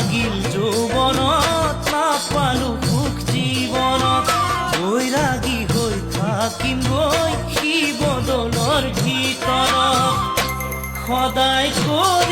লাগিল যৌৱনত নাপালো সুখ জীৱনত বৈৰাগী হৈ থাকিম গৈ শিৱদৌলৰ ভিতৰত সদায় কৈ